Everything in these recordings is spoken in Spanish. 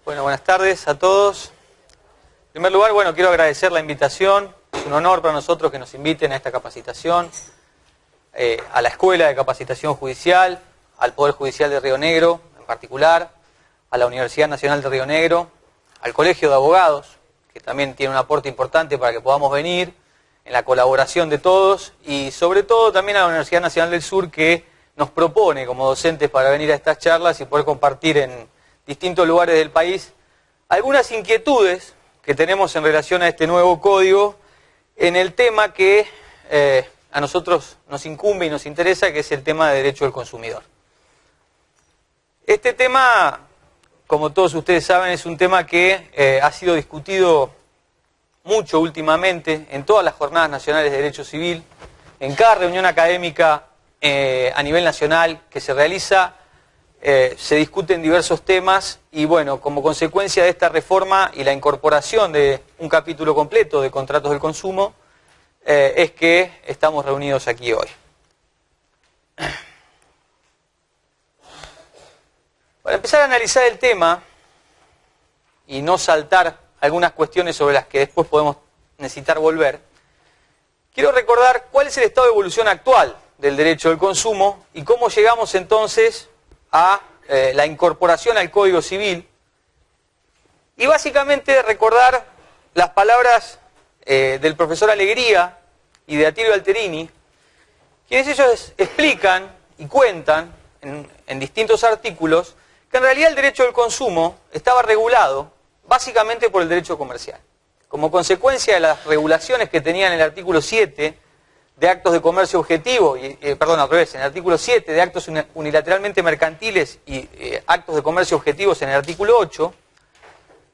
Bueno, buenas tardes a todos. En primer lugar, quiero agradecer la invitación. Es un honor para nosotros que nos inviten a esta capacitación, a la Escuela de Capacitación Judicial, al Poder Judicial de Río Negro en particular, a la Universidad Nacional de Río Negro, al Colegio de Abogados, que también tiene un aporte importante para que podamos venir, en la colaboración de todos, y sobre todo también a la Universidad Nacional del Sur, que nos propone como docentes para venir a estas charlas y poder compartir en distintos lugares del país algunas inquietudes que tenemos en relación a este nuevo código en el tema que a nosotros nos incumbe y nos interesa, que es el tema de derecho del consumidor. Este tema, como todos ustedes saben, es un tema que ha sido discutido mucho últimamente en todas las jornadas nacionales de derecho civil, en cada reunión académica a nivel nacional que se realiza. Se discuten diversos temas y como consecuencia de esta reforma y la incorporación de un capítulo completo de contratos del consumo, es que estamos reunidos aquí hoy. Para empezar a analizar el tema y no saltar algunas cuestiones sobre las que después podemos necesitar volver, quiero recordar cuál es el estado de evolución actual del derecho del consumo y cómo llegamos entonces a la incorporación al Código Civil, y básicamente recordar las palabras del profesor Alegría y de Atilio Alterini, quienes ellos explican y cuentan en distintos artículos que en realidad el derecho del consumo estaba regulado básicamente por el derecho comercial. Como consecuencia de las regulaciones que tenía en el artículo 7 de actos de comercio objetivo, perdón, al revés, en el artículo 7 de actos unilateralmente mercantiles y actos de comercio objetivos en el artículo 8,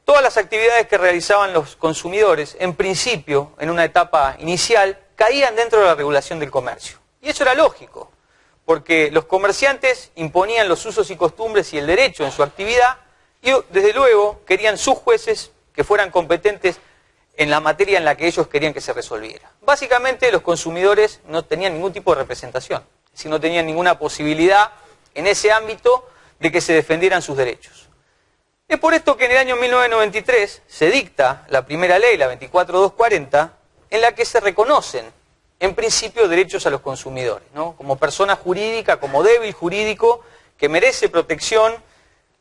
todas las actividades que realizaban los consumidores, en principio, en una etapa inicial, caían dentro de la regulación del comercio. Y eso era lógico, porque los comerciantes imponían los usos y costumbres y el derecho en su actividad, y desde luego querían sus jueces que fueran competentes en la materia en la que ellos querían que se resolviera. Básicamente los consumidores no tenían ningún tipo de representación, es decir, no tenían ninguna posibilidad en ese ámbito de que se defendieran sus derechos. Es por esto que en el año 1993 se dicta la primera ley, la 24240, en la que se reconocen, en principio, derechos a los consumidores, ¿no? Como persona jurídica, como débil jurídico, que merece protección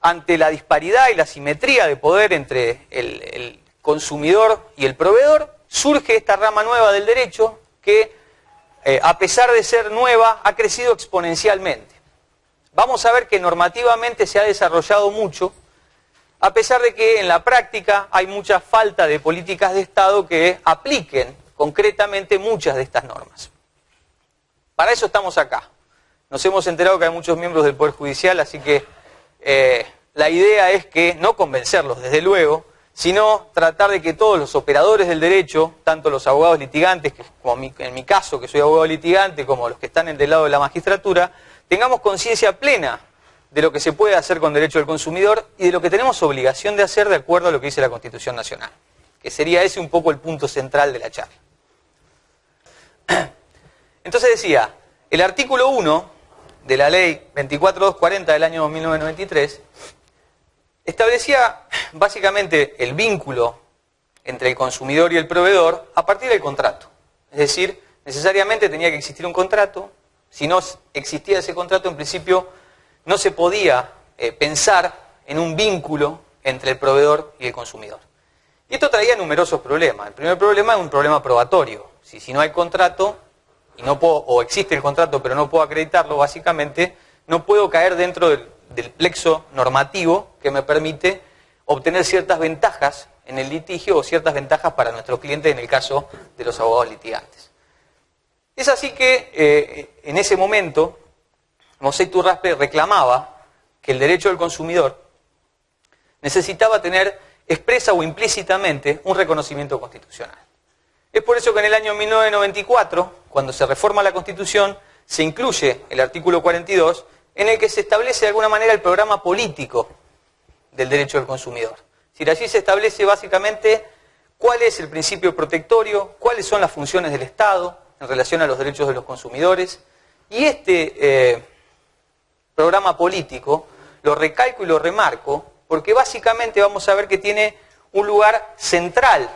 ante la disparidad y la asimetría de poder entre el consumidor y el proveedor. Surge esta rama nueva del derecho que, a pesar de ser nueva, ha crecido exponencialmente. Vamos a ver que normativamente se ha desarrollado mucho, a pesar de que en la práctica hay mucha falta de políticas de Estado que apliquen concretamente muchas de estas normas. Para eso estamos acá. Nos hemos enterado que hay muchos miembros del Poder Judicial, así que la idea es que no convencerlos, desde luego, sino tratar de que todos los operadores del derecho, tanto los abogados litigantes, como en mi caso, que soy abogado litigante, como los que están del lado de la magistratura, tengamos conciencia plena de lo que se puede hacer con derecho del consumidor y de lo que tenemos obligación de hacer de acuerdo a lo que dice la Constitución Nacional, que sería ese un poco el punto central de la charla. Entonces decía, el artículo 1 de la ley 24240 del año 1993 establecía básicamente el vínculo entre el consumidor y el proveedor a partir del contrato. Es decir, necesariamente tenía que existir un contrato. Si no existía ese contrato, en principio no se podía pensar en un vínculo entre el proveedor y el consumidor. Y esto traía numerosos problemas. El primer problema es un problema probatorio. Si no hay contrato, y no puedo, o existe el contrato pero no puedo acreditarlo, básicamente no puedo caer dentro del plexo normativo que me permite obtener ciertas ventajas en el litigio o ciertas ventajas para nuestros clientes en el caso de los abogados litigantes. Es así que en ese momento Mosé Iturraspe reclamaba que el derecho del consumidor necesitaba tener expresa o implícitamente un reconocimiento constitucional. Es por eso que en el año 1994, cuando se reforma la Constitución, se incluye el artículo 42, en el que se establece de alguna manera el programa político del derecho del consumidor. Es decir, allí se establece básicamente cuál es el principio protectorio, cuáles son las funciones del Estado en relación a los derechos de los consumidores, y este programa político lo recalco y lo remarco porque básicamente vamos a ver que tiene un lugar central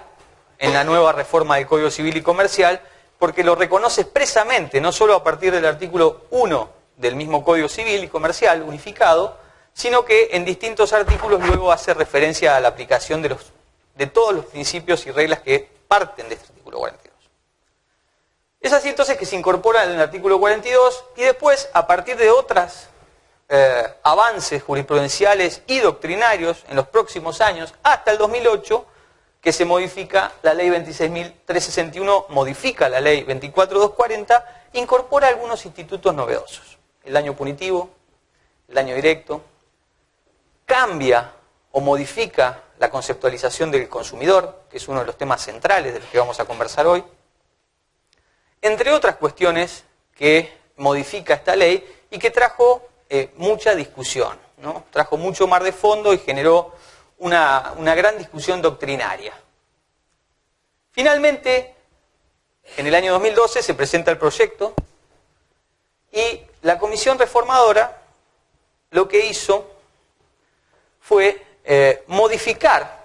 en la nueva reforma del Código Civil y Comercial, porque lo reconoce expresamente, no solo a partir del artículo 1 del mismo Código Civil y Comercial unificado, sino que en distintos artículos luego hace referencia a la aplicación de todos los principios y reglas que parten de este artículo 42. Es así entonces que se incorpora en el artículo 42 y después, a partir de otros avances jurisprudenciales y doctrinarios en los próximos años, hasta el 2008, que se modifica la ley 26.361, modifica la ley 24.240, incorpora algunos institutos novedosos. El daño punitivo, el daño directo, cambia o modifica la conceptualización del consumidor, que es uno de los temas centrales de los que vamos a conversar hoy, entre otras cuestiones que modifica esta ley y que trajo mucha discusión, ¿no? Trajo mucho mar de fondo y generó una gran discusión doctrinaria. Finalmente, en el año 2012 se presenta el proyecto y la Comisión Reformadora lo que hizo fue modificar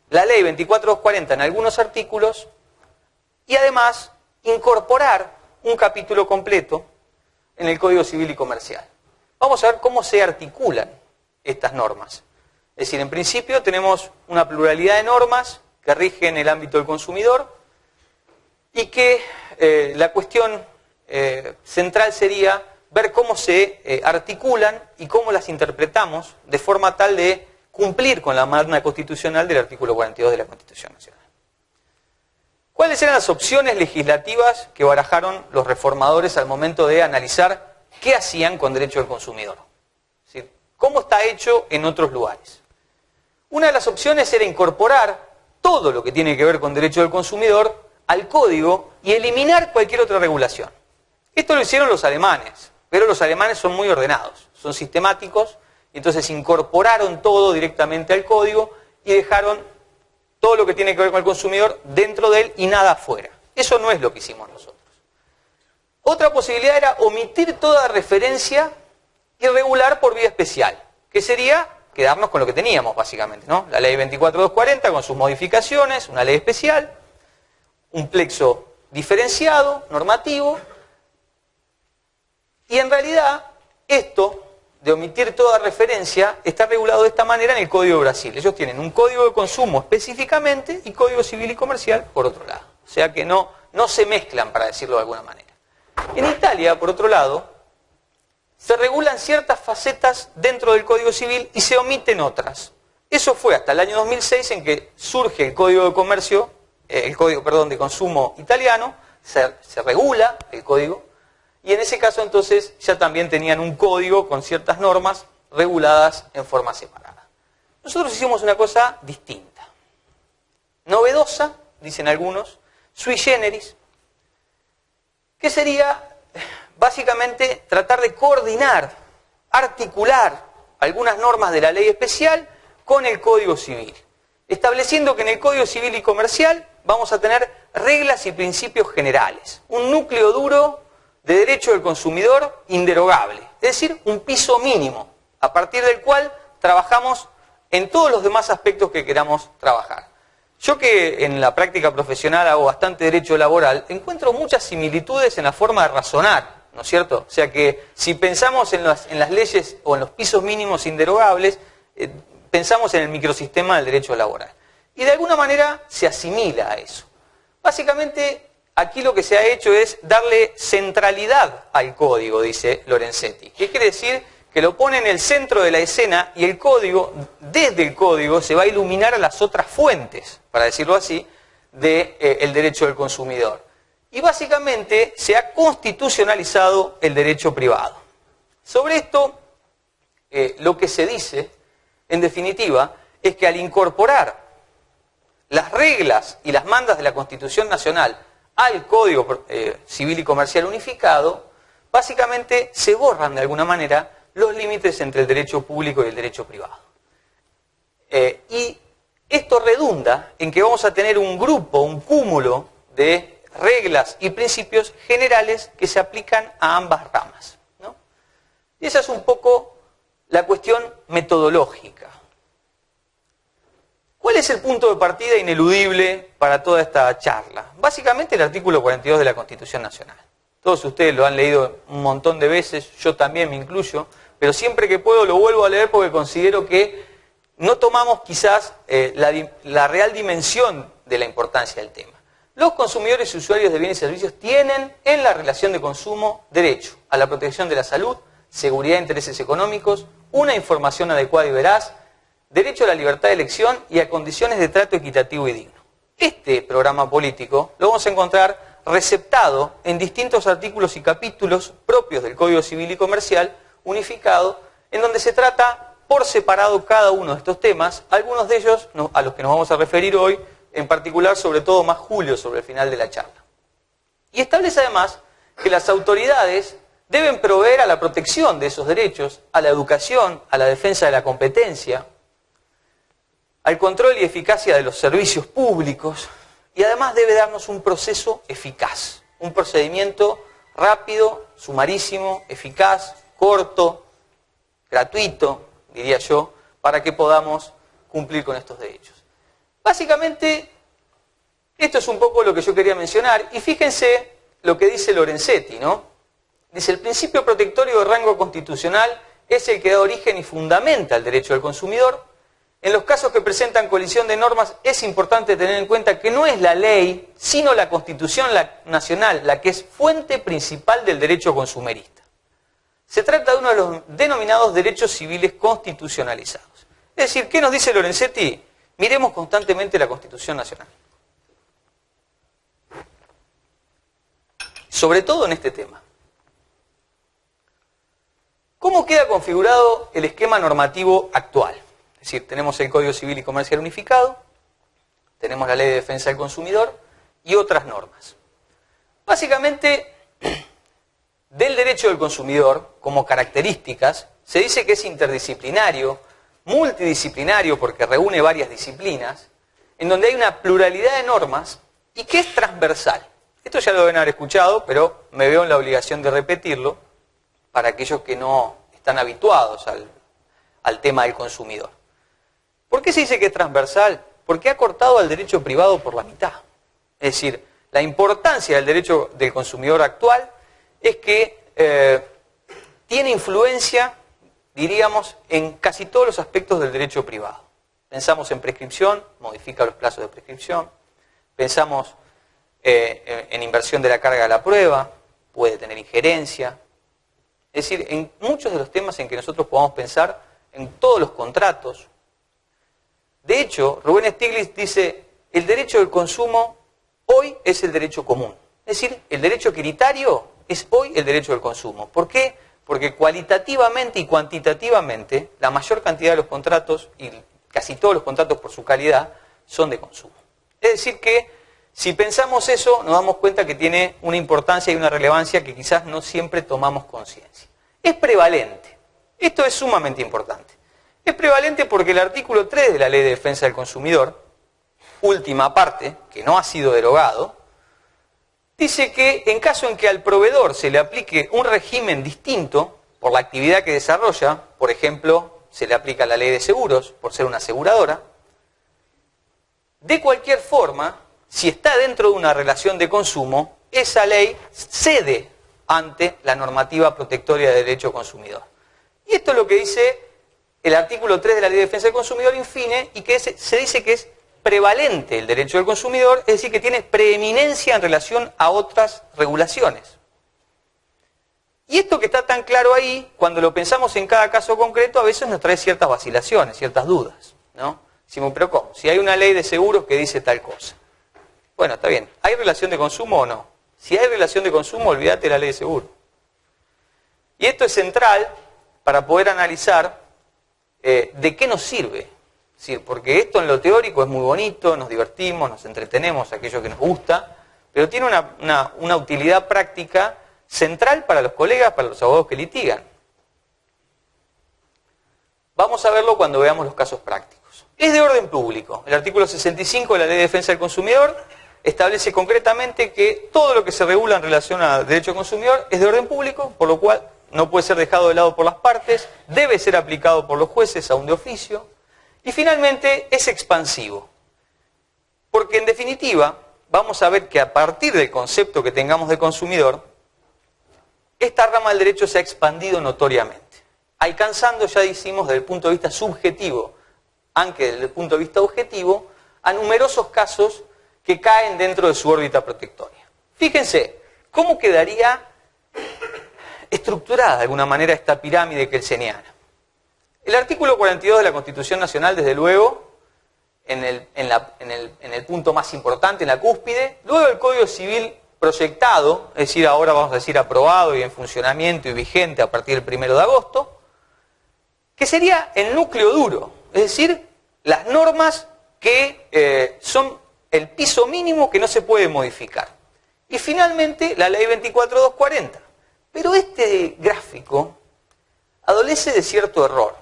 la ley 24.240 en algunos artículos y además incorporar un capítulo completo en el Código Civil y Comercial. Vamos a ver cómo se articulan estas normas. Es decir, en principio tenemos una pluralidad de normas que rigen el ámbito del consumidor y que la cuestión central sería ver cómo se articulan y cómo las interpretamos de forma tal de cumplir con la magna constitucional del artículo 42 de la Constitución Nacional. ¿Cuáles eran las opciones legislativas que barajaron los reformadores al momento de analizar qué hacían con derecho del consumidor? Es decir, ¿cómo está hecho en otros lugares? Una de las opciones era incorporar todo lo que tiene que ver con derecho del consumidor al código y eliminar cualquier otra regulación. Esto lo hicieron los alemanes, pero los alemanes son muy ordenados, son sistemáticos, y entonces incorporaron todo directamente al código y dejaron todo lo que tiene que ver con el consumidor dentro de él y nada afuera. Eso no es lo que hicimos nosotros. Otra posibilidad era omitir toda referencia y regular por vía especial, que sería quedarnos con lo que teníamos básicamente, ¿no? La ley 24.240 con sus modificaciones, una ley especial, un plexo diferenciado, normativo, y en realidad esto de omitir toda referencia está regulado de esta manera en el Código de Brasil. Ellos tienen un código de consumo específicamente y código civil y comercial por otro lado. O sea que no se mezclan, para decirlo de alguna manera. En Italia, por otro lado, se regulan ciertas facetas dentro del Código Civil y se omiten otras. Eso fue hasta el año 2006 en que surge el Código de Comercio, el Código, perdón, de Consumo italiano, se regula el código. Y en ese caso entonces ya también tenían un código con ciertas normas reguladas en forma separada. Nosotros hicimos una cosa distinta, novedosa, dicen algunos, sui generis, que sería básicamente tratar de coordinar, articular algunas normas de la ley especial con el Código Civil, estableciendo que en el Código Civil y Comercial vamos a tener reglas y principios generales, un núcleo duro de derecho del consumidor inderogable, es decir, un piso mínimo, a partir del cual trabajamos en todos los demás aspectos que queramos trabajar. Yo que en la práctica profesional hago bastante derecho laboral, encuentro muchas similitudes en la forma de razonar, ¿no es cierto? O sea que si pensamos en las leyes o en los pisos mínimos inderogables, pensamos en el microsistema del derecho laboral. Y de alguna manera se asimila a eso. Básicamente, aquí lo que se ha hecho es darle centralidad al código, dice Lorenzetti. ¿Qué quiere decir? Que lo pone en el centro de la escena y el código, desde el código, se va a iluminar a las otras fuentes, para decirlo así, del derecho del consumidor. Y básicamente se ha constitucionalizado el derecho privado. Sobre esto, lo que se dice, en definitiva, es que al incorporar las reglas y las mandas de la Constitución Nacional al Código Civil y Comercial unificado, básicamente se borran de alguna manera los límites entre el derecho público y el derecho privado. Y esto redunda en que vamos a tener un grupo, un cúmulo de reglas y principios generales que se aplican a ambas ramas, ¿no? Y esa es un poco la cuestión metodológica. ¿Cuál es el punto de partida ineludible para toda esta charla? Básicamente el artículo 42 de la Constitución Nacional. Todos ustedes lo han leído un montón de veces, yo también me incluyo, pero siempre que puedo lo vuelvo a leer porque considero que no tomamos quizás la real dimensión de la importancia del tema. Los consumidores y usuarios de bienes y servicios tienen en la relación de consumo derecho a la protección de la salud, seguridad e intereses económicos, una información adecuada y veraz, derecho a la libertad de elección y a condiciones de trato equitativo y digno. Este programa político lo vamos a encontrar receptado en distintos artículos y capítulos propios del Código Civil y Comercial, unificado, en donde se trata por separado cada uno de estos temas, algunos de ellos a los que nos vamos a referir hoy, en particular, sobre todo más Julio, sobre el final de la charla. Y establece además que las autoridades deben proveer a la protección de esos derechos, a la educación, a la defensa de la competencia, al control y eficacia de los servicios públicos, y además debe darnos un proceso eficaz, un procedimiento rápido, sumarísimo, eficaz, corto, gratuito, diría yo, para que podamos cumplir con estos derechos. Básicamente, esto es un poco lo que yo quería mencionar, y fíjense lo que dice Lorenzetti, ¿no? Dice, el principio protectorio de rango constitucional es el que da origen y fundamenta el derecho del consumidor. En los casos que presentan colisión de normas es importante tener en cuenta que no es la ley, sino la Constitución Nacional la que es fuente principal del derecho consumerista. Se trata de uno de los denominados derechos civiles constitucionalizados. Es decir, ¿qué nos dice Lorenzetti? Miremos constantemente la Constitución Nacional. Sobre todo en este tema. ¿Cómo queda configurado el esquema normativo actual? Es decir, tenemos el Código Civil y Comercial unificado, tenemos la Ley de Defensa del Consumidor y otras normas. Básicamente, del derecho del consumidor, como características, se dice que es interdisciplinario, multidisciplinario porque reúne varias disciplinas, en donde hay una pluralidad de normas y que es transversal. Esto ya lo deben haber escuchado, pero me veo en la obligación de repetirlo para aquellos que no están habituados al tema del consumidor. ¿Por qué se dice que es transversal? Porque ha cortado al derecho privado por la mitad. Es decir, la importancia del derecho del consumidor actual es que tiene influencia, diríamos, en casi todos los aspectos del derecho privado. Pensamos en prescripción, modifica los plazos de prescripción. Pensamos en inversión de la carga de la prueba, puede tener injerencia. Es decir, en muchos de los temas en que nosotros podamos pensar, en todos los contratos. De hecho, Rubén Stiglitz dice, el derecho del consumo hoy es el derecho común. Es decir, el derecho equitario es hoy el derecho del consumo. ¿Por qué? Porque cualitativamente y cuantitativamente la mayor cantidad de los contratos, y casi todos los contratos por su calidad, son de consumo. Es decir que, si pensamos eso, nos damos cuenta que tiene una importancia y una relevancia que quizás no siempre tomamos conciencia. Es prevalente. Esto es sumamente importante. Es prevalente porque el artículo 3 de la Ley de Defensa del Consumidor, última parte, que no ha sido derogado, dice que en caso en que al proveedor se le aplique un régimen distinto por la actividad que desarrolla, por ejemplo, se le aplica la Ley de Seguros por ser una aseguradora, de cualquier forma, si está dentro de una relación de consumo, esa ley cede ante la normativa protectoria de derecho consumidor. Y esto es lo que dice el artículo 3 de la Ley de Defensa del Consumidor infine, y que se dice que es prevalente el derecho del consumidor, es decir, que tiene preeminencia en relación a otras regulaciones. Y esto que está tan claro ahí, cuando lo pensamos en cada caso concreto, a veces nos trae ciertas vacilaciones, ciertas dudas, ¿no? Decimos, pero ¿cómo? Si hay una ley de seguros que dice tal cosa. Bueno, está bien. ¿Hay relación de consumo o no? Si hay relación de consumo, olvídate de la ley de seguro. Y esto es central para poder analizar de qué nos sirve. Es decir, porque esto en lo teórico es muy bonito, nos divertimos, nos entretenemos, aquello que nos gusta, pero tiene una utilidad práctica central para los colegas, para los abogados que litigan. Vamos a verlo cuando veamos los casos prácticos. Es de orden público. El artículo 65 de la Ley de Defensa del Consumidor establece concretamente que todo lo que se regula en relación al derecho al consumidor es de orden público, por lo cual no puede ser dejado de lado por las partes, debe ser aplicado por los jueces aún de oficio, y finalmente es expansivo. Porque en definitiva, vamos a ver que a partir del concepto que tengamos de consumidor, esta rama del derecho se ha expandido notoriamente, alcanzando, ya decimos, desde el punto de vista subjetivo, aunque desde el punto de vista objetivo, a numerosos casos que caen dentro de su órbita protectoria. Fíjense, ¿cómo quedaría estructurada de alguna manera esta pirámide kelseniana? El artículo 42 de la Constitución Nacional, desde luego, en el punto más importante, en la cúspide, luego el Código Civil proyectado, es decir, ahora vamos a decir aprobado y en funcionamiento y vigente a partir del 1 de agosto, que sería el núcleo duro, es decir, las normas que son el piso mínimo que no se puede modificar. Y finalmente la Ley 24.240. Pero este gráfico adolece de cierto error.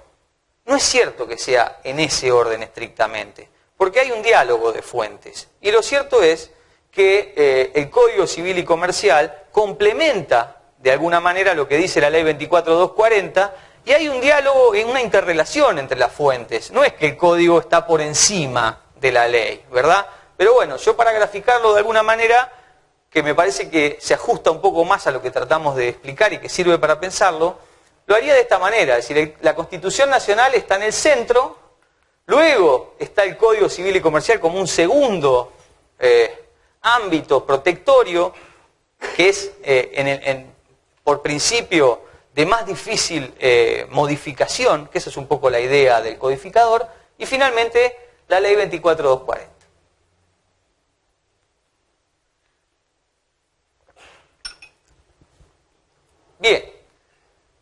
No es cierto que sea en ese orden estrictamente, porque hay un diálogo de fuentes. Y lo cierto es que el Código Civil y Comercial complementa de alguna manera lo que dice la Ley 24.240 y hay un diálogo y una interrelación entre las fuentes. No es que el Código está por encima de la ley, ¿verdad? Pero bueno, yo para graficarlo de alguna manera, que me parece que se ajusta un poco más a lo que tratamos de explicar y que sirve para pensarlo, lo haría de esta manera, es decir, la Constitución Nacional está en el centro, luego está el Código Civil y Comercial como un segundo ámbito protectorio, que es por principio de más difícil modificación, que esa es un poco la idea del codificador, y finalmente la Ley 24.240. Bien,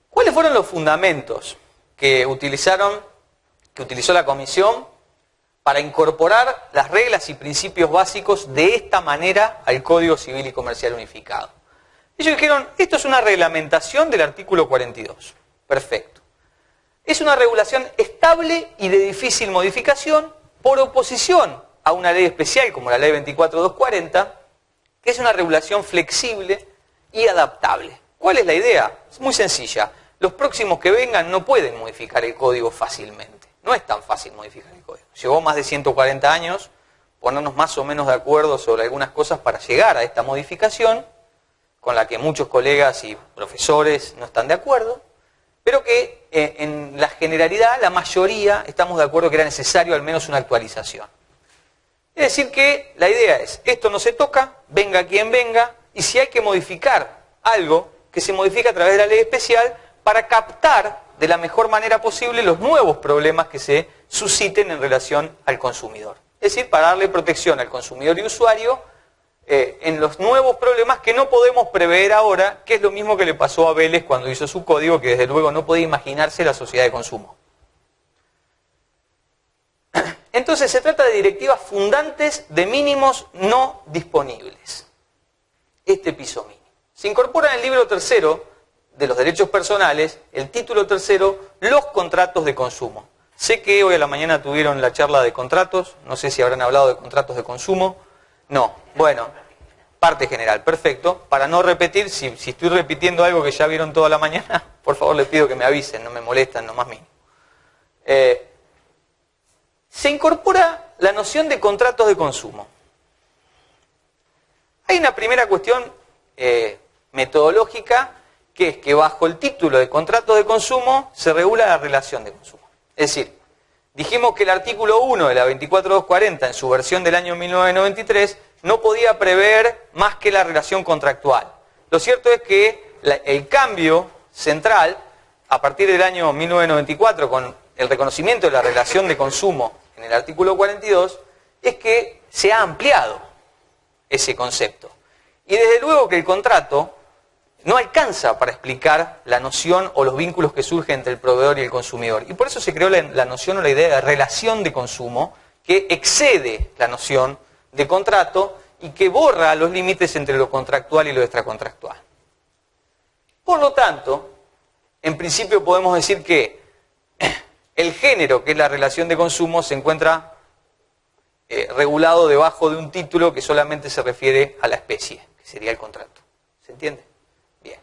¿cuáles fueron los fundamentos que utilizó la Comisión para incorporar las reglas y principios básicos de esta manera al Código Civil y Comercial unificado? Ellos dijeron, esto es una reglamentación del artículo 42. Perfecto. Es una regulación estable y de difícil modificación por oposición a una ley especial como la Ley 24.240, que es una regulación flexible y adaptable. ¿Cuál es la idea? Es muy sencilla. Los próximos que vengan no pueden modificar el código fácilmente. No es tan fácil modificar el código. Llevó más de 140 años ponernos más o menos de acuerdo sobre algunas cosas para llegar a esta modificación, con la que muchos colegas y profesores no están de acuerdo, pero que en la generalidad, la mayoría, estamos de acuerdo que era necesario al menos una actualización. Es decir que la idea es, esto no se toca, venga quien venga, y si hay que modificar algo, que se modifique a través de la ley especial para captar de la mejor manera posible los nuevos problemas que se susciten en relación al consumidor. Es decir, para darle protección al consumidor y usuario en los nuevos problemas que no podemos prever ahora, que es lo mismo que le pasó a Vélez cuando hizo su código, que desde luego no podía imaginarse la sociedad de consumo. Entonces se trata de directivas fundantes de mínimos no disponibles. Este piso mínimo. Se incorpora en el libro tercero de los derechos personales, el título tercero, los contratos de consumo. Sé que hoy a la mañana tuvieron la charla de contratos, no sé si habrán hablado de contratos de consumo. No, bueno, parte general, perfecto. Para no repetir, si estoy repitiendo algo que ya vieron toda la mañana, por favor les pido que me avisen, no me molestan, no más mínimo. Se incorpora la noción de contratos de consumo. Hay una primera cuestión metodológica, que es que bajo el título de contratos de consumo se regula la relación de consumo. Es decir, dijimos que el artículo 1 de la 24.240 en su versión del año 1993 no podía prever más que la relación contractual. Lo cierto es que el cambio central, a partir del año 1994, con el reconocimiento de la relación de consumo en el artículo 42, es que se ha ampliado ese concepto. Y desde luego que el contrato no alcanza para explicar la noción o los vínculos que surgen entre el proveedor y el consumidor. Y por eso se creó la noción o la idea de relación de consumo, que excede la noción de contrato y que borra los límites entre lo contractual y lo extracontractual. Por lo tanto, en principio podemos decir que el género, que es la relación de consumo, se encuentra regulado debajo de un título que solamente se refiere a la especie, que sería el contrato. ¿Se entiende? Bien.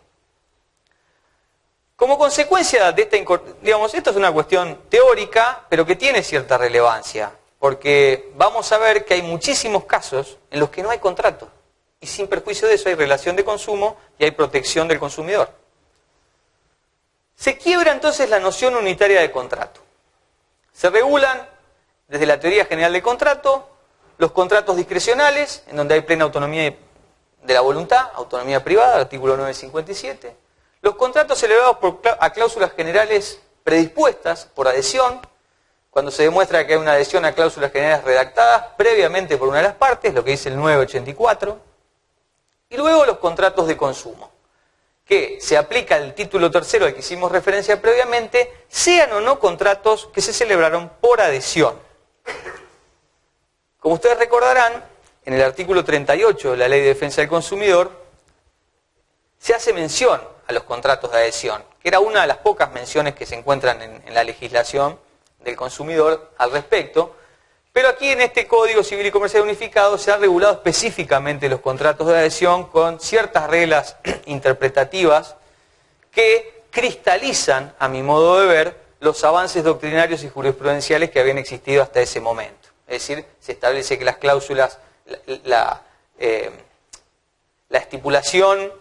Como consecuencia de esta, digamos, esto es una cuestión teórica, pero que tiene cierta relevancia, porque vamos a ver que hay muchísimos casos en los que no hay contrato, y sin perjuicio de eso hay relación de consumo y hay protección del consumidor. Se quiebra entonces la noción unitaria de contrato. Se regulan, desde la teoría general del contrato, los contratos discrecionales, en donde hay plena autonomía de la voluntad, autonomía privada, artículo 957. Los contratos celebrados a cláusulas generales predispuestas por adhesión, cuando se demuestra que hay una adhesión a cláusulas generales redactadas previamente por una de las partes, lo que dice el 984. Y luego los contratos de consumo, que se aplica el título tercero al que hicimos referencia previamente, sean o no contratos que se celebraron por adhesión. Como ustedes recordarán, en el artículo 38 de la Ley de Defensa del Consumidor, se hace mención a los contratos de adhesión, que era una de las pocas menciones que se encuentran en la legislación del consumidor al respecto, pero aquí en este Código Civil y Comercial Unificado se han regulado específicamente los contratos de adhesión con ciertas reglas interpretativas que cristalizan, a mi modo de ver, los avances doctrinarios y jurisprudenciales que habían existido hasta ese momento. Es decir, se establece que las cláusulas, la estipulación,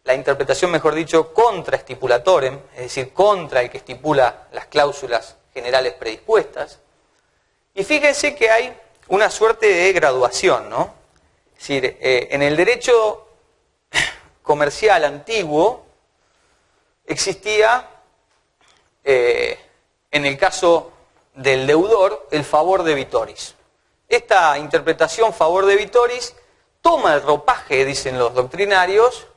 la interpretación, mejor dicho, contra estipulatorem, es decir, contra el que estipula las cláusulas generales predispuestas. Y fíjense que hay una suerte de graduación, ¿no? Es decir, en el derecho comercial antiguo existía, en el caso del deudor, el favor debitoris. Esta interpretación favor debitoris toma el ropaje, dicen los doctrinarios,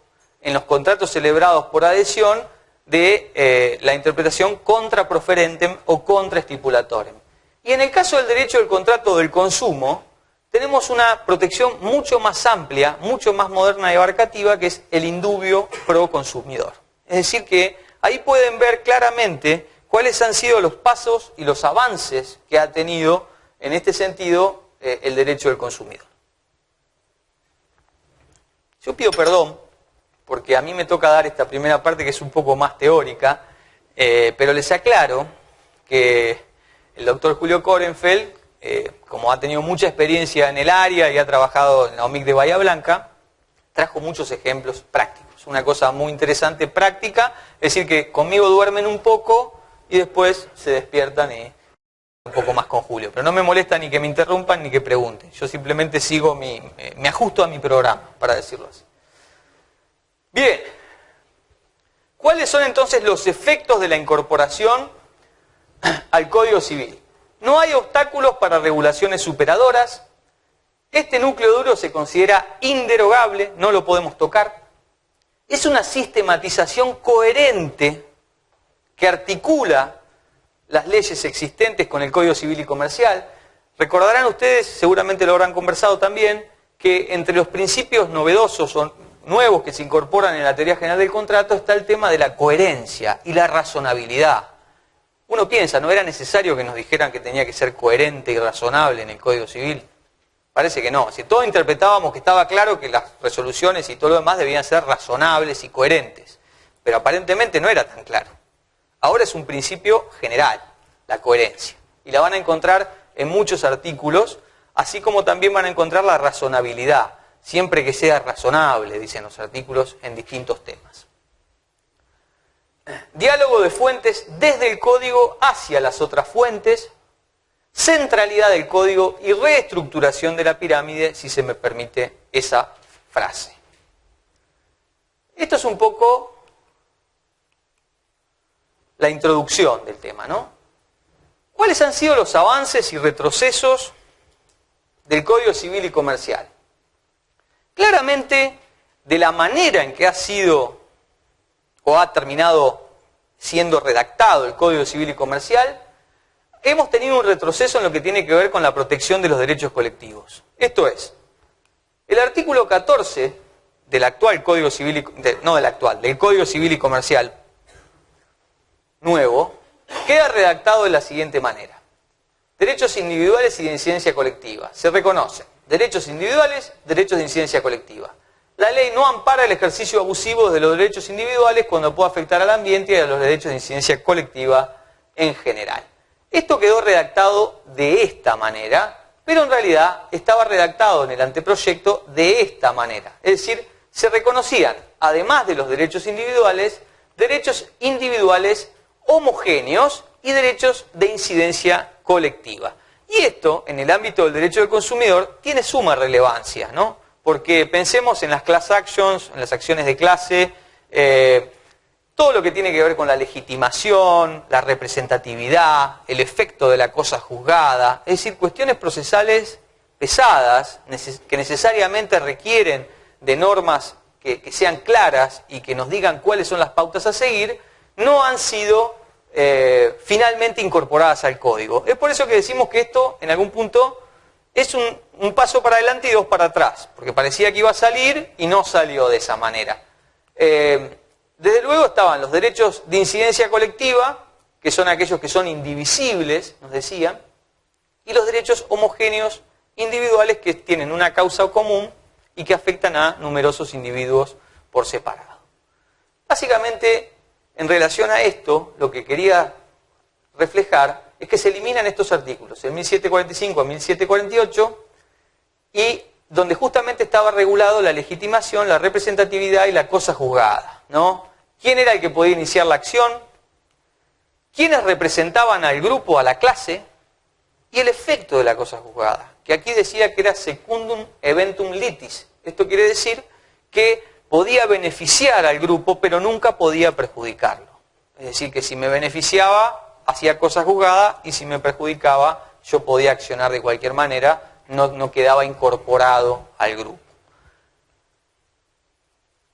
en los contratos celebrados por adhesión de la interpretación contra proferentem o contra stipulatorem. Y en el caso del derecho del contrato del consumo, tenemos una protección mucho más amplia, mucho más moderna y abarcativa, que es el indubio pro consumidor. Es decir que ahí pueden ver claramente cuáles han sido los pasos y los avances que ha tenido en este sentido el derecho del consumidor. Yo pido perdón, porque a mí me toca dar esta primera parte que es un poco más teórica, pero les aclaro que el doctor Julio Korenfeld, como ha tenido mucha experiencia en el área y ha trabajado en la OMIC de Bahía Blanca, trajo muchos ejemplos prácticos. Una cosa muy interesante, práctica, es decir que conmigo duermen un poco y después se despiertan y un poco más con Julio. Pero no me molesta ni que me interrumpan ni que pregunten. Yo simplemente sigo me ajusto a mi programa, para decirlo así. Bien, ¿cuáles son entonces los efectos de la incorporación al Código Civil? No hay obstáculos para regulaciones superadoras. Este núcleo duro se considera inderogable, no lo podemos tocar. Es una sistematización coherente que articula las leyes existentes con el Código Civil y Comercial. Recordarán ustedes, seguramente lo habrán conversado también, que entre los principios novedosos o nuevos que se incorporan en la teoría general del contrato está el tema de la coherencia y la razonabilidad. Uno piensa, ¿no era necesario que nos dijeran que tenía que ser coherente y razonable en el Código Civil? Parece que no. Si todos interpretábamos que estaba claro que las resoluciones y todo lo demás debían ser razonables y coherentes, pero aparentemente no era tan claro. Ahora es un principio general, la coherencia, y la van a encontrar en muchos artículos, así como también van a encontrar la razonabilidad, siempre que sea razonable, dicen los artículos, en distintos temas. Diálogo de fuentes desde el código hacia las otras fuentes, centralidad del código y reestructuración de la pirámide, si se me permite esa frase. Esto es un poco la introducción del tema, ¿no? ¿Cuáles han sido los avances y retrocesos del Código Civil y Comercial? Claramente, de la manera en que ha sido o ha terminado siendo redactado el Código Civil y Comercial, hemos tenido un retroceso en lo que tiene que ver con la protección de los derechos colectivos. Esto es, el artículo 14 del actual Código Civil, del Código Civil y Comercial nuevo, queda redactado de la siguiente manera. Derechos individuales y de incidencia colectiva. Se reconocen derechos individuales, derechos de incidencia colectiva. la ley no ampara el ejercicio abusivo de los derechos individuales cuando pueda afectar al ambiente y a los derechos de incidencia colectiva en general. Esto quedó redactado de esta manera, pero en realidad estaba redactado en el anteproyecto de esta manera. Es decir, se reconocían, además de los derechos individuales homogéneos y derechos de incidencia colectiva. Y esto, en el ámbito del derecho del consumidor, tiene suma relevancia, ¿no? Porque pensemos en las class actions, en las acciones de clase, todo lo que tiene que ver con la legitimación, la representatividad, el efecto de la cosa juzgada, es decir, cuestiones procesales pesadas que necesariamente requieren de normas que sean claras y que nos digan cuáles son las pautas a seguir, no han sido finalmente incorporadas al código. Es por eso que decimos que esto, en algún punto, es un paso para adelante y dos para atrás, porque parecía que iba a salir y no salió de esa manera. Desde luego estaban los derechos de incidencia colectiva, que son aquellos que son indivisibles, nos decían, y los derechos homogéneos individuales que tienen una causa común y que afectan a numerosos individuos por separado. Básicamente, en relación a esto, lo que quería reflejar es que se eliminan estos artículos, el 1745 a 1748, y donde justamente estaba regulado la legitimación, la representatividad y la cosa juzgada, ¿no? ¿Quién era el que podía iniciar la acción? ¿Quiénes representaban al grupo, a la clase? Y el efecto de la cosa juzgada, que aquí decía que era secundum eventum litis. Esto quiere decir que podía beneficiar al grupo, pero nunca podía perjudicarlo. Es decir, que si me beneficiaba, hacía cosa juzgada, y si me perjudicaba, yo podía accionar de cualquier manera, no quedaba incorporado al grupo.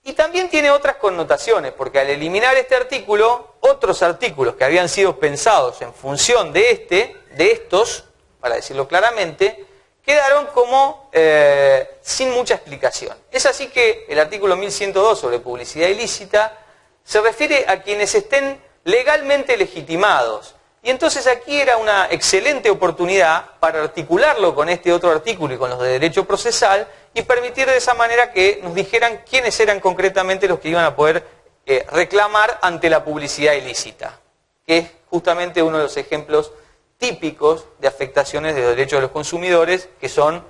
Y también tiene otras connotaciones, porque al eliminar este artículo, otros artículos que habían sido pensados en función de estos, para decirlo claramente, quedaron como sin mucha explicación. Es así que el artículo 1102 sobre publicidad ilícita se refiere a quienes estén legalmente legitimados. Y entonces aquí era una excelente oportunidad para articularlo con este otro artículo y con los de derecho procesal y permitir de esa manera que nos dijeran quiénes eran concretamente los que iban a poder reclamar ante la publicidad ilícita, que es justamente uno de los ejemplos típicos de afectaciones de los derechos de los consumidores que son,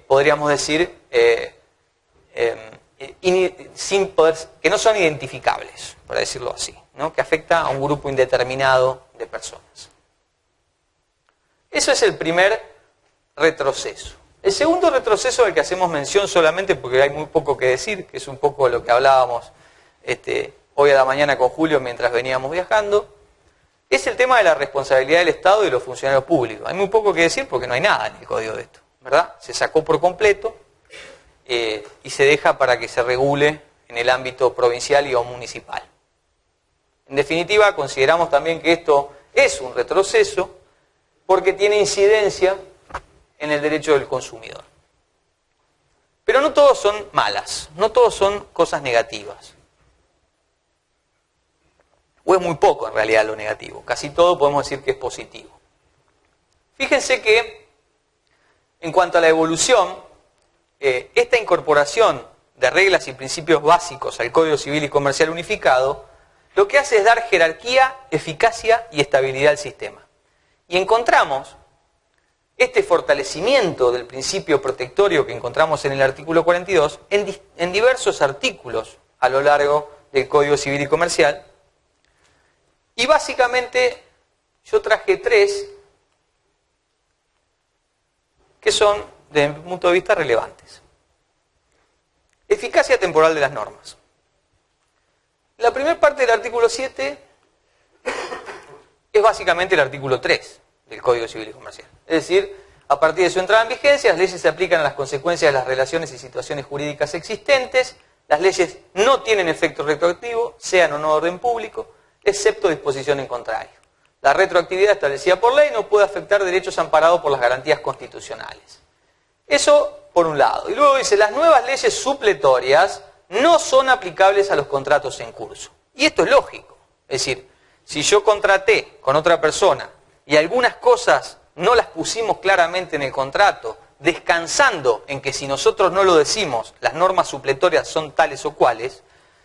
podríamos decir, que no son identificables, para decirlo así, ¿no? Que afecta a un grupo indeterminado de personas. Eso es el primer retroceso. El segundo retroceso del que hacemos mención solamente porque hay muy poco que decir, que es un poco lo que hablábamos hoy a la mañana con Julio mientras veníamos viajando, es el tema de la responsabilidad del Estado y de los funcionarios públicos. Hay muy poco que decir porque no hay nada en el código de esto, ¿verdad? Se sacó por completo y se deja para que se regule en el ámbito provincial y o municipal. En definitiva, consideramos también que esto es un retroceso porque tiene incidencia en el derecho del consumidor. Pero no todos son malas, no todos son cosas negativas. O es muy poco en realidad lo negativo, casi todo podemos decir que es positivo. Fíjense que en cuanto a la evolución, esta incorporación de reglas y principios básicos al Código Civil y Comercial Unificado, lo que hace es dar jerarquía, eficacia y estabilidad al sistema. Y encontramos este fortalecimiento del principio protectorio que encontramos en el artículo 42 en diversos artículos a lo largo del Código Civil y Comercial. Y básicamente yo traje 3 que son, desde mi punto de vista, relevantes. Eficacia temporal de las normas. La primera parte del artículo 7 es básicamente el artículo 3 del Código Civil y Comercial. Es decir, a partir de su entrada en vigencia, las leyes se aplican a las consecuencias de las relaciones y situaciones jurídicas existentes, las leyes no tienen efecto retroactivo, sean o no de orden público, excepto disposición en contrario. La retroactividad establecida por ley no puede afectar derechos amparados por las garantías constitucionales. Eso por un lado. Y luego dice, las nuevas leyes supletorias no son aplicables a los contratos en curso. Y esto es lógico. Es decir, si yo contraté con otra persona y algunas cosas no las pusimos claramente en el contrato, descansando en que si nosotros no lo decimos, las normas supletorias son tales o cuales,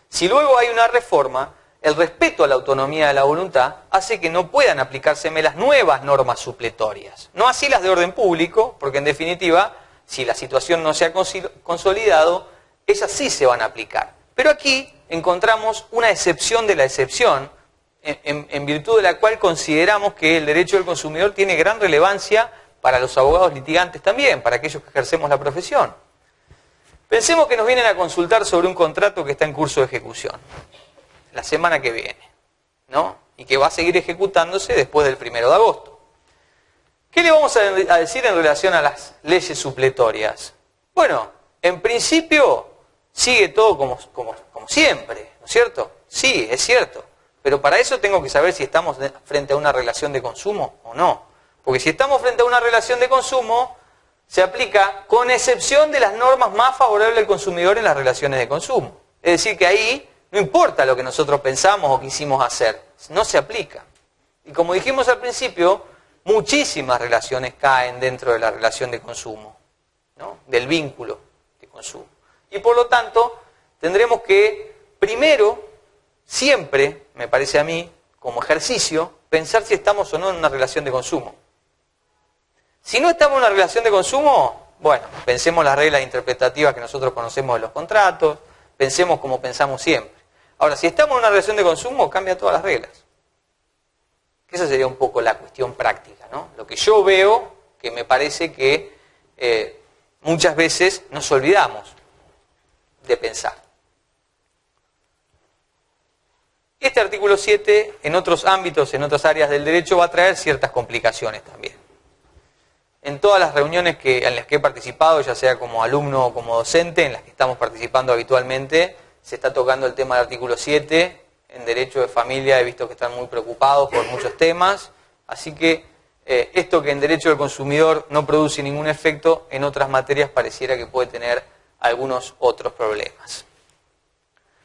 si luego hay una reforma, el respeto a la autonomía de la voluntad hace que no puedan aplicárseme las nuevas normas supletorias. No así las de orden público, porque en definitiva, si la situación no se ha consolidado, esas sí se van a aplicar. Pero aquí encontramos una excepción de la excepción, en virtud de la cual consideramos que el derecho del consumidor tiene gran relevancia para los abogados litigantes también, para aquellos que ejercemos la profesión. Pensemos que nos vienen a consultar sobre un contrato que está en curso de ejecución, la semana que viene, ¿no? Y que va a seguir ejecutándose después del 1 de agosto. ¿Qué le vamos a decir en relación a las leyes supletorias? Bueno, en principio sigue todo como siempre, ¿no es cierto? Sí, es cierto, pero para eso tengo que saber si estamos frente a una relación de consumo o no. Porque si estamos frente a una relación de consumo, se aplica con excepción de las normas más favorables al consumidor en las relaciones de consumo. Es decir, que ahí no importa lo que nosotros pensamos o quisimos hacer, no se aplica. Y como dijimos al principio, muchísimas relaciones caen dentro de la relación de consumo, ¿no? Del vínculo de consumo. Y por lo tanto, tendremos que, primero, siempre, me parece a mí, como ejercicio, pensar si estamos o no en una relación de consumo. Si no estamos en una relación de consumo, bueno, pensemos las reglas interpretativas que nosotros conocemos de los contratos, pensemos como pensamos siempre. Ahora, si estamos en una relación de consumo, cambia todas las reglas. Esa sería un poco la cuestión práctica, ¿no? Lo que yo veo, que me parece que muchas veces nos olvidamos de pensar. Este artículo 7, en otros ámbitos, en otras áreas del derecho, va a traer ciertas complicaciones también. En todas las reuniones en las que he participado, ya sea como alumno o como docente, en las que estamos participando habitualmente, se está tocando el tema del artículo 7. En derecho de familia he visto que están muy preocupados por muchos temas, así que esto que en derecho del consumidor no produce ningún efecto, en otras materias pareciera que puede tener algunos otros problemas.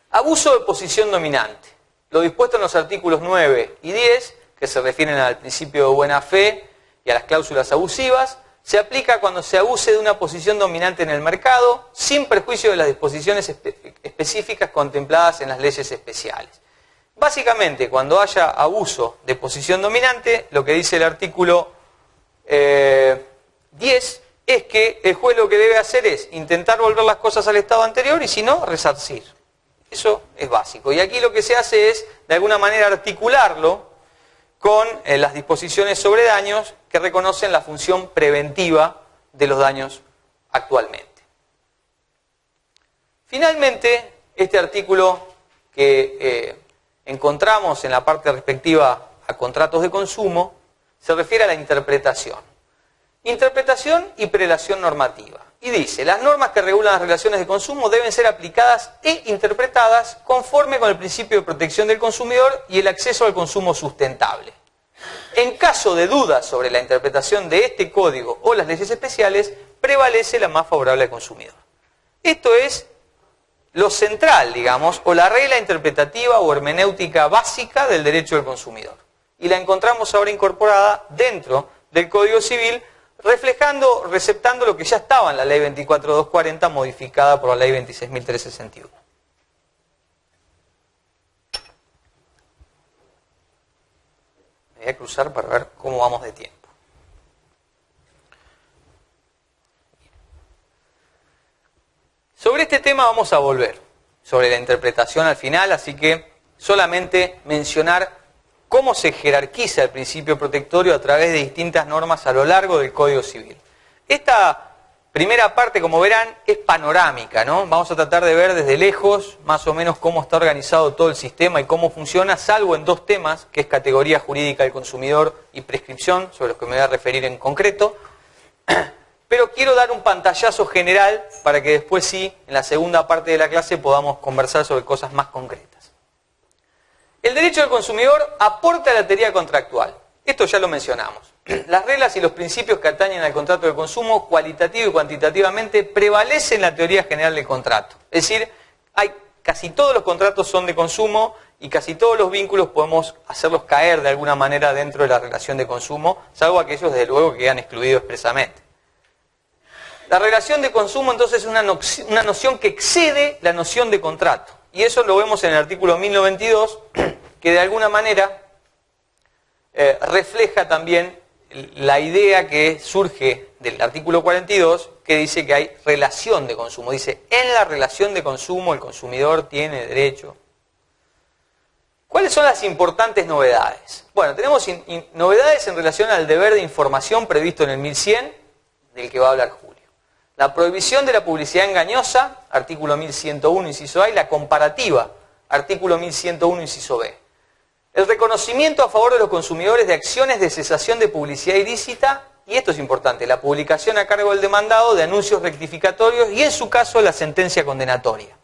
Abuso de posición dominante. Lo dispuesto en los artículos 9 y 10, que se refieren al principio de buena fe y a las cláusulas abusivas, se aplica cuando se abuse de una posición dominante en el mercado, sin perjuicio de las disposiciones específicas contempladas en las leyes especiales. Básicamente, cuando haya abuso de posición dominante, lo que dice el artículo 10 es que el juez lo que debe hacer es intentar volver las cosas al estado anterior y si no, resarcir. Eso es básico. Y aquí lo que se hace es, de alguna manera, articularlo con las disposiciones sobre daños que reconocen la función preventiva de los daños actualmente. Finalmente, este artículo que encontramos en la parte respectiva a contratos de consumo se refiere a la interpretación. Interpretación y prelación normativa. Y dice, las normas que regulan las relaciones de consumo deben ser aplicadas e interpretadas conforme con el principio de protección del consumidor y el acceso al consumo sustentable. En caso de dudas sobre la interpretación de este código o las leyes especiales, prevalece la más favorable al consumidor. Esto es lo central, digamos, o la regla interpretativa o hermenéutica básica del derecho del consumidor. Y la encontramos ahora incorporada dentro del Código Civil, receptando lo que ya estaba en la Ley 24.240, modificada por la Ley 26.361. Me voy a cruzar para ver cómo vamos de tiempo. Sobre este tema vamos a volver, sobre la interpretación al final, así que solamente mencionar cómo se jerarquiza el principio protectorio a través de distintas normas a lo largo del Código Civil. Esta primera parte, como verán, es panorámica, ¿no? Vamos a tratar de ver desde lejos más o menos cómo está organizado todo el sistema y cómo funciona, salvo en dos temas, que es categoría jurídica del consumidor y prescripción, sobre los que me voy a referir en concreto. Pero quiero dar un pantallazo general para que después sí, en la segunda parte de la clase, podamos conversar sobre cosas más concretas. El derecho del consumidor aporta a la teoría contractual. Esto ya lo mencionamos. Las reglas y los principios que atañen al contrato de consumo, cualitativo y cuantitativamente, prevalecen en la teoría general del contrato. Es decir, casi todos los contratos son de consumo y casi todos los vínculos podemos hacerlos caer de alguna manera dentro de la relación de consumo, salvo aquellos, desde luego, que quedan excluidos expresamente. La relación de consumo entonces es una noción que excede la noción de contrato. Y eso lo vemos en el artículo 1092, que de alguna manera refleja también la idea que surge del artículo 42, que dice que hay relación de consumo. Dice, en la relación de consumo el consumidor tiene derecho. ¿Cuáles son las importantes novedades? Bueno, tenemos novedades en relación al deber de información previsto en el 1100, del que va a hablar Julio. La prohibición de la publicidad engañosa, artículo 1101, inciso A, y la comparativa, artículo 1101, inciso B. El reconocimiento a favor de los consumidores de acciones de cesación de publicidad ilícita, y esto es importante, la publicación a cargo del demandado de anuncios rectificatorios y en su caso la sentencia condenatoria.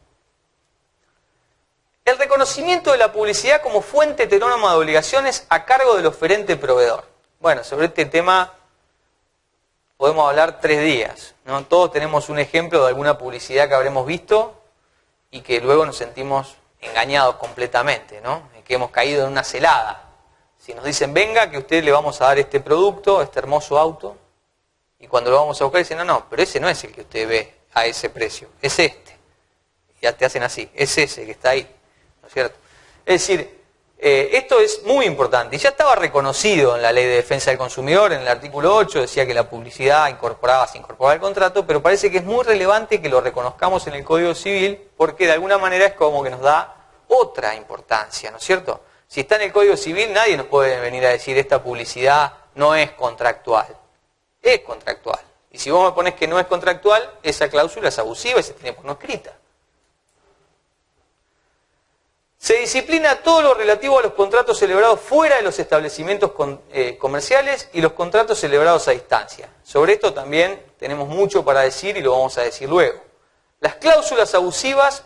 El reconocimiento de la publicidad como fuente heterónoma de obligaciones a cargo del oferente proveedor. Bueno, sobre este tema podemos hablar 3 días, ¿no? Todos tenemos un ejemplo de alguna publicidad que habremos visto y que luego nos sentimos engañados completamente, ¿no? Que hemos caído en una celada. Si nos dicen, venga, que a usted le vamos a dar este producto, este hermoso auto, y cuando lo vamos a buscar dicen, no, pero ese no es el que usted ve a ese precio, es este. Y ya te hacen así, es ese que está ahí, ¿no es cierto? Es decir, esto es muy importante, y ya estaba reconocido en la Ley de Defensa del Consumidor, en el artículo 8, decía que la publicidad se incorporaba al contrato, pero parece que es muy relevante que lo reconozcamos en el Código Civil, porque de alguna manera es como que nos da otra importancia, ¿no es cierto? Si está en el Código Civil, nadie nos puede venir a decir esta publicidad no es contractual. Es contractual. Y si vos me ponés que no es contractual, esa cláusula es abusiva y se tiene por no escrita. Se disciplina todo lo relativo a los contratos celebrados fuera de los establecimientos comerciales y los contratos celebrados a distancia. Sobre esto también tenemos mucho para decir y lo vamos a decir luego. Las cláusulas abusivas,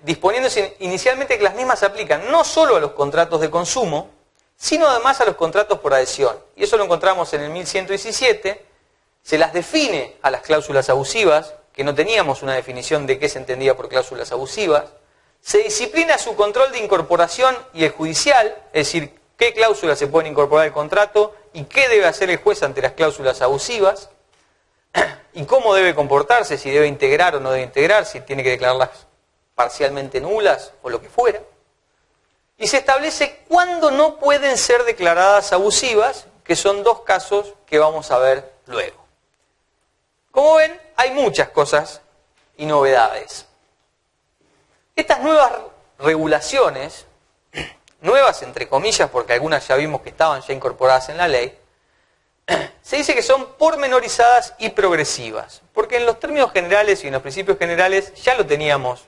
disponiéndose inicialmente que las mismas se aplican no solo a los contratos de consumo, sino además a los contratos por adhesión. Y eso lo encontramos en el 1117, se las define a las cláusulas abusivas, que no teníamos una definición de qué se entendía por cláusulas abusivas. Se disciplina su control de incorporación y el judicial, es decir, qué cláusulas se pueden incorporar al contrato y qué debe hacer el juez ante las cláusulas abusivas, y cómo debe comportarse, si debe integrar o no debe integrar, si tiene que declararlas parcialmente nulas o lo que fuera. Y se establece cuándo no pueden ser declaradas abusivas, que son 2 casos que vamos a ver luego. Como ven, hay muchas cosas y novedades. Estas nuevas regulaciones, nuevas entre comillas, porque algunas ya vimos que estaban ya incorporadas en la ley, se dice que son pormenorizadas y progresivas, porque en los términos generales y en los principios generales ya lo teníamos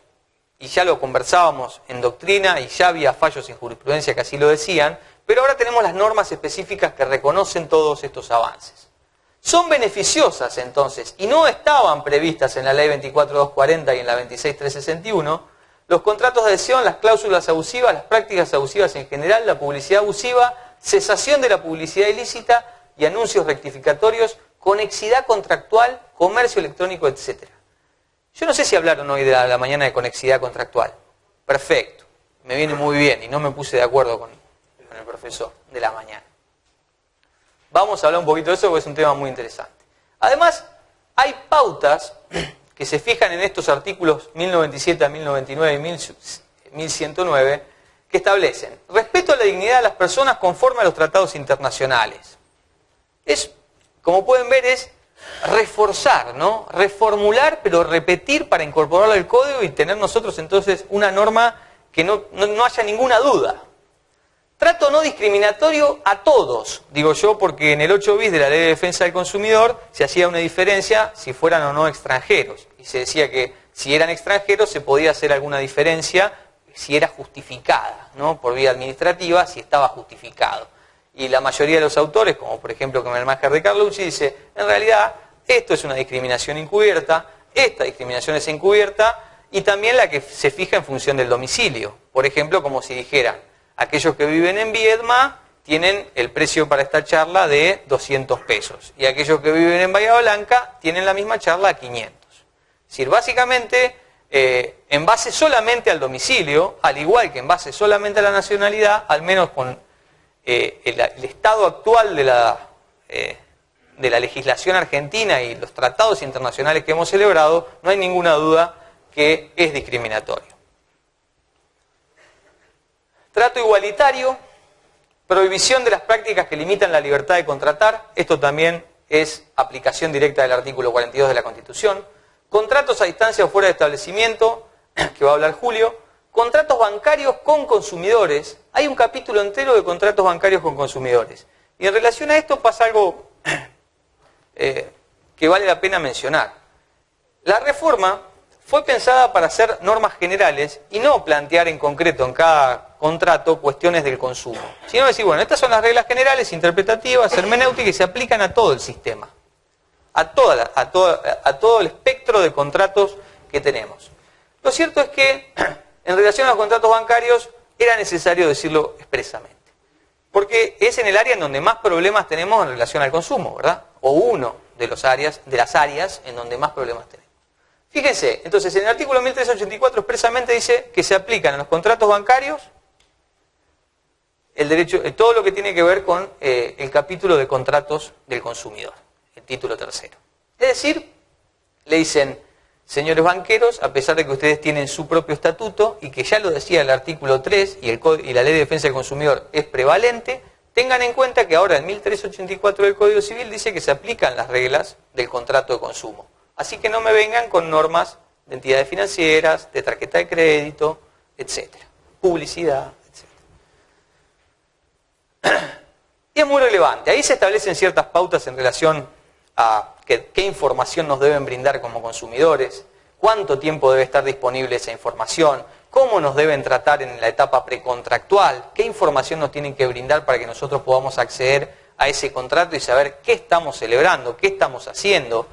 y ya lo conversábamos en doctrina y ya había fallos en jurisprudencia que así lo decían, pero ahora tenemos las normas específicas que reconocen todos estos avances. Son beneficiosas entonces, y no estaban previstas en la ley 24.240 y en la 26.361, los contratos de adhesión, las cláusulas abusivas, las prácticas abusivas en general, la publicidad abusiva, cesación de la publicidad ilícita y anuncios rectificatorios, conexidad contractual, comercio electrónico, etc. Yo no sé si hablaron hoy de la mañana de conexidad contractual. Perfecto, me viene muy bien y no me puse de acuerdo con el profesor de la mañana. Vamos a hablar un poquito de eso porque es un tema muy interesante. Además, hay pautas que se fijan en estos artículos 1097 a 1099 y 1109 que establecen respeto a la dignidad de las personas conforme a los tratados internacionales. Como pueden ver, es reforzar, ¿no? Reformular, pero repetir para incorporarlo al código y tener nosotros entonces una norma que no haya ninguna duda. Trato no discriminatorio a todos, digo yo, porque en el 8 bis de la Ley de Defensa del Consumidor se hacía una diferencia si fueran o no extranjeros. Y se decía que si eran extranjeros se podía hacer alguna diferencia si era justificada, ¿no? Por vía administrativa, si estaba justificado. Y la mayoría de los autores, como por ejemplo con el máster de Carlucci, dice, en realidad esto es una discriminación encubierta, esta discriminación es encubierta, y también la que se fija en función del domicilio. Por ejemplo, como si dijeran, aquellos que viven en Viedma tienen el precio para esta charla de 200 pesos, y aquellos que viven en Bahía Blanca tienen la misma charla a 500. Es decir, básicamente, en base solamente al domicilio, al igual que en base solamente a la nacionalidad, al menos con el estado actual de de la legislación argentina y los tratados internacionales que hemos celebrado, no hay ninguna duda que es discriminatorio. Trato igualitario, prohibición de las prácticas que limitan la libertad de contratar, esto también es aplicación directa del artículo 42 de la Constitución. Contratos a distancia o fuera de establecimiento, que va a hablar Julio. Contratos bancarios con consumidores. Hay un capítulo entero de contratos bancarios con consumidores. Y en relación a esto pasa algo que vale la pena mencionar. La reforma fue pensada para hacer normas generales y no plantear en concreto en cada contrato cuestiones del consumo, sino decir, bueno, estas son las reglas generales, interpretativas, hermenéuticas, y se aplican a todo el sistema, a todo el espectro de contratos que tenemos. Lo cierto es que en relación a los contratos bancarios era necesario decirlo expresamente, porque es en el área en donde más problemas tenemos en relación al consumo, ¿verdad? O uno de las áreas en donde más problemas tenemos. Fíjense, entonces en el artículo 1384 expresamente dice que se aplican a los contratos bancarios el derecho, todo lo que tiene que ver con el capítulo de contratos del consumidor, el título tercero. Es decir, le dicen, señores banqueros, a pesar de que ustedes tienen su propio estatuto y que ya lo decía el artículo 3 y la Ley de Defensa del Consumidor es prevalente, tengan en cuenta que ahora el 1384 del Código Civil dice que se aplican las reglas del contrato de consumo. Así que no me vengan con normas de entidades financieras, de tarjeta de crédito, etcétera, publicidad, etcétera. Y es muy relevante. Ahí se establecen ciertas pautas en relación a qué información nos deben brindar como consumidores, cuánto tiempo debe estar disponible esa información, cómo nos deben tratar en la etapa precontractual, qué información nos tienen que brindar para que nosotros podamos acceder a ese contrato y saber qué estamos celebrando, qué estamos haciendo.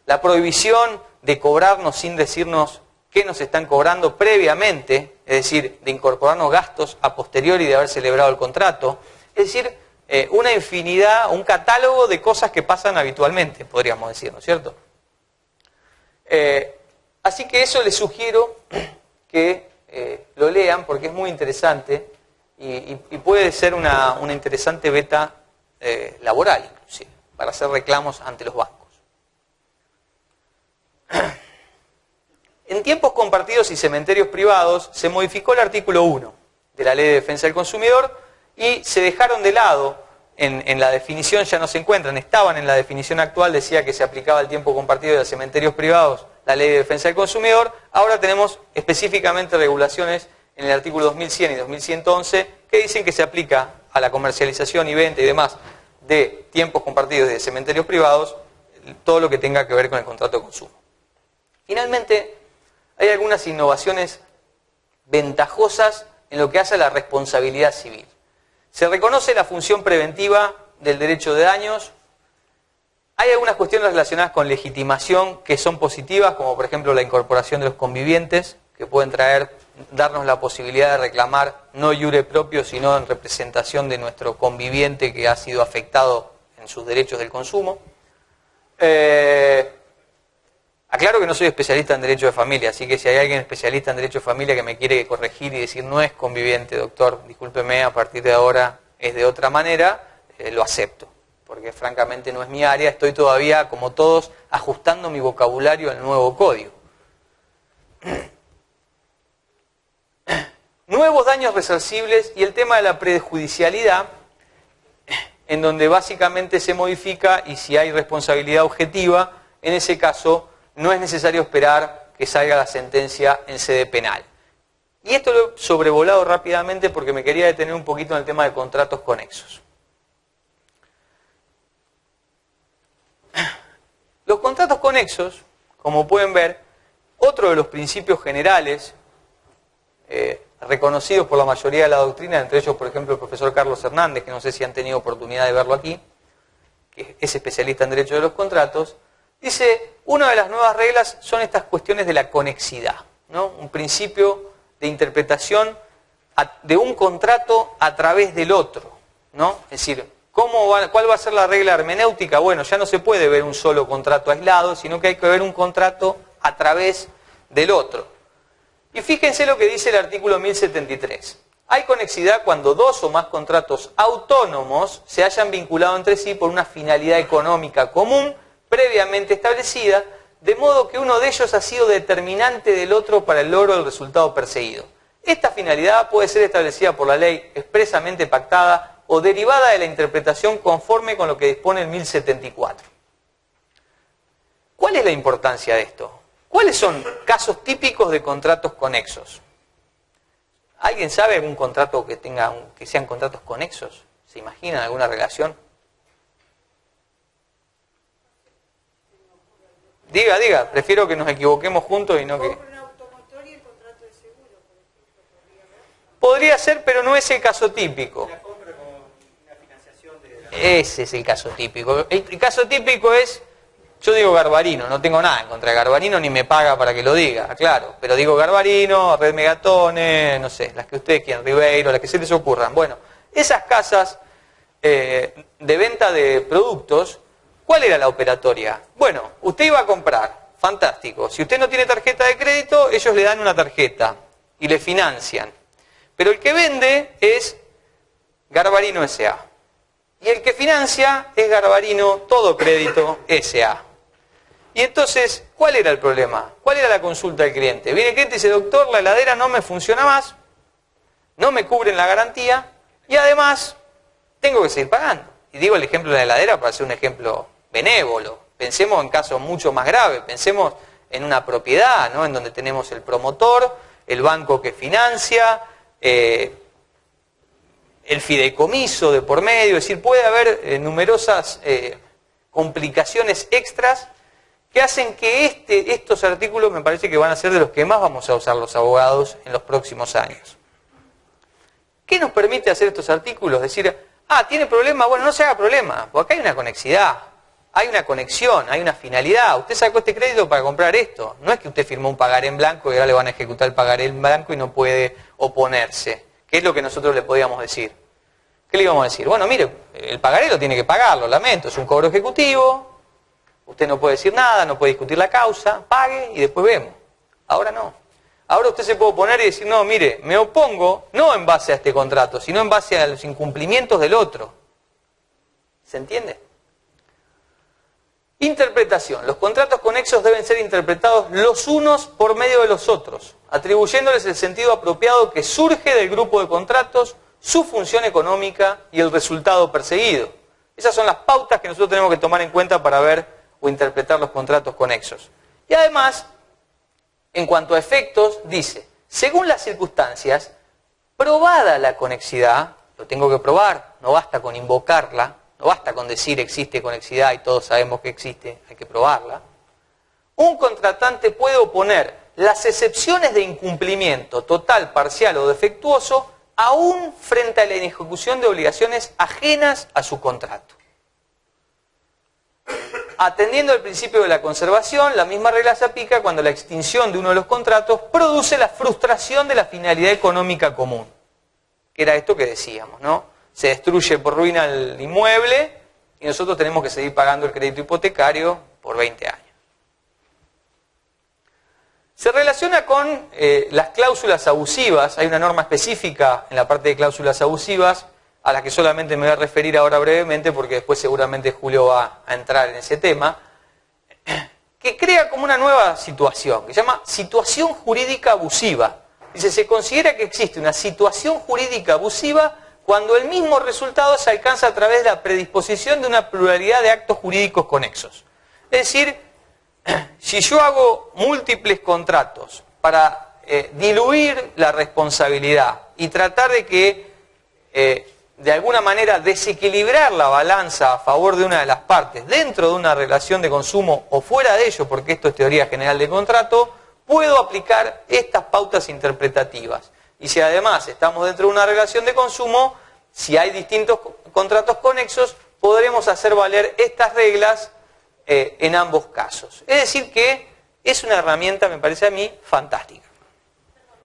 La prohibición de cobrarnos sin decirnos qué nos están cobrando previamente, es decir, de incorporarnos gastos a posteriori de haber celebrado el contrato, es decir, una infinidad, un catálogo de cosas que pasan habitualmente, podríamos decir, ¿no es cierto? Así que eso les sugiero que lo lean porque es muy interesante y puede ser una interesante beta laboral, inclusive, para hacer reclamos ante los bancos. En tiempos compartidos y cementerios privados se modificó el artículo 1 de la Ley de Defensa del Consumidor y se dejaron de lado, en la definición ya no se encuentran, estaban en la definición actual, decía que se aplicaba el tiempo compartido de cementerios privados, la Ley de Defensa del Consumidor, ahora tenemos específicamente regulaciones en el artículo 2100 y 2111 que dicen que se aplica a la comercialización y venta y demás de tiempos compartidos de cementerios privados todo lo que tenga que ver con el contrato de consumo. Finalmente, hay algunas innovaciones ventajosas en lo que hace a la responsabilidad civil. Se reconoce la función preventiva del derecho de daños. Hay algunas cuestiones relacionadas con legitimación que son positivas, como por ejemplo la incorporación de los convivientes, que pueden darnos la posibilidad de reclamar no iure propio, sino en representación de nuestro conviviente que ha sido afectado en sus derechos del consumo. Aclaro que no soy especialista en derecho de familia, así que si hay alguien especialista en derecho de familia que me quiere corregir y decir no es conviviente, doctor, discúlpeme, a partir de ahora es de otra manera, lo acepto, porque francamente no es mi área, estoy todavía, como todos, ajustando mi vocabulario al nuevo código. Nuevos daños resarcibles y el tema de la prejudicialidad, en donde básicamente se modifica y si hay responsabilidad objetiva, en ese caso no es necesario esperar que salga la sentencia en sede penal. Y esto lo he sobrevolado rápidamente porque me quería detener un poquito en el tema de contratos conexos. Los contratos conexos, como pueden ver, otro de los principios generales reconocidos por la mayoría de la doctrina, entre ellos, por ejemplo, el profesor Carlos Hernández, que no sé si han tenido oportunidad de verlo aquí, que es especialista en derecho de los contratos, dice, una de las nuevas reglas son estas cuestiones de la conexidad, ¿no? Un principio de interpretación de un contrato a través del otro, ¿no? Es decir, ¿cuál va a ser la regla hermenéutica? Bueno, ya no se puede ver un solo contrato aislado, sino que hay que ver un contrato a través del otro. Y fíjense lo que dice el artículo 1073. Hay conexidad cuando dos o más contratos autónomos se hayan vinculado entre sí por una finalidad económica común previamente establecida, de modo que uno de ellos ha sido determinante del otro para el logro del resultado perseguido. Esta finalidad puede ser establecida por la ley expresamente pactada o derivada de la interpretación conforme con lo que dispone el 1074. ¿Cuál es la importancia de esto? ¿Cuáles son casos típicos de contratos conexos? ¿Alguien sabe algún contrato que sean contratos conexos? ¿Se imaginan alguna relación? Diga, prefiero que nos equivoquemos juntos y no que... Podría ser, pero no es el caso típico. Ese es el caso típico. El caso típico es, yo digo Garbarino, no tengo nada en contra de Garbarino, ni me paga para que lo diga, claro. Pero digo Garbarino, Red Megatone, no sé, las que ustedes quieran, Ribeiro, las que se les ocurran. Bueno, esas casas de venta de productos, ¿cuál era la operatoria? Bueno, usted iba a comprar, fantástico. Si usted no tiene tarjeta de crédito, ellos le dan una tarjeta y le financian. Pero el que vende es Garbarino S.A. Y el que financia es Garbarino Todo Crédito S.A. Y entonces, ¿cuál era el problema? ¿Cuál era la consulta del cliente? Viene el cliente y dice, doctor, la heladera no me funciona más, no me cubren la garantía y además tengo que seguir pagando. Y digo el ejemplo de la heladera para hacer un ejemplo benévolo. Pensemos en casos mucho más graves, pensemos en una propiedad, ¿no? En donde tenemos el promotor, el banco que financia, el fideicomiso de por medio, es decir, puede haber numerosas complicaciones extras que hacen que estos artículos me parece que van a ser de los que más vamos a usar los abogados en los próximos años. ¿Qué nos permite hacer estos artículos? Decir, ¿tiene problema? Bueno, no se haga problema, porque acá hay una conexidad, hay una conexión, hay una finalidad. Usted sacó este crédito para comprar esto. No es que usted firmó un pagaré en blanco y ahora le van a ejecutar el pagaré en blanco y no puede oponerse. ¿Qué es lo que nosotros le podíamos decir? ¿Qué le íbamos a decir? Bueno, mire, el pagaré lo tiene que pagar, lo lamento, es un cobro ejecutivo, usted no puede decir nada, no puede discutir la causa, pague y después vemos. Ahora no. Ahora usted se puede oponer y decir, no, mire, me opongo no en base a este contrato, sino en base a los incumplimientos del otro. ¿Se entiende? Interpretación. Los contratos conexos deben ser interpretados los unos por medio de los otros, atribuyéndoles el sentido apropiado que surge del grupo de contratos, su función económica y el resultado perseguido. Esas son las pautas que nosotros tenemos que tomar en cuenta para ver o interpretar los contratos conexos. Y además, en cuanto a efectos, dice, según las circunstancias, probada la conexidad, lo tengo que probar, no basta con invocarla, no basta con decir existe conexidad y todos sabemos que existe, hay que probarla. Un contratante puede oponer las excepciones de incumplimiento total, parcial o defectuoso aún frente a la inejecución de obligaciones ajenas a su contrato. Atendiendo al principio de la conservación, la misma regla se aplica cuando la extinción de uno de los contratos produce la frustración de la finalidad económica común. Que era esto que decíamos, ¿no? Se destruye por ruina el inmueble y nosotros tenemos que seguir pagando el crédito hipotecario por 20 años. Se relaciona con las cláusulas abusivas. Hay una norma específica en la parte de cláusulas abusivas a la que solamente me voy a referir ahora brevemente porque después seguramente Julio va a entrar en ese tema, que crea como una nueva situación, que se llama situación jurídica abusiva. Dice, se considera que existe una situación jurídica abusiva cuando el mismo resultado se alcanza a través de la predisposición de una pluralidad de actos jurídicos conexos. Es decir, si yo hago múltiples contratos para diluir la responsabilidad y tratar de que de alguna manera desequilibrar la balanza a favor de una de las partes dentro de una relación de consumo o fuera de ello, porque esto es teoría general de contrato, puedo aplicar estas pautas interpretativas. Y si además estamos dentro de una relación de consumo, si hay distintos contratos conexos, podremos hacer valer estas reglas en ambos casos. Es decir que es una herramienta, me parece a mí, fantástica.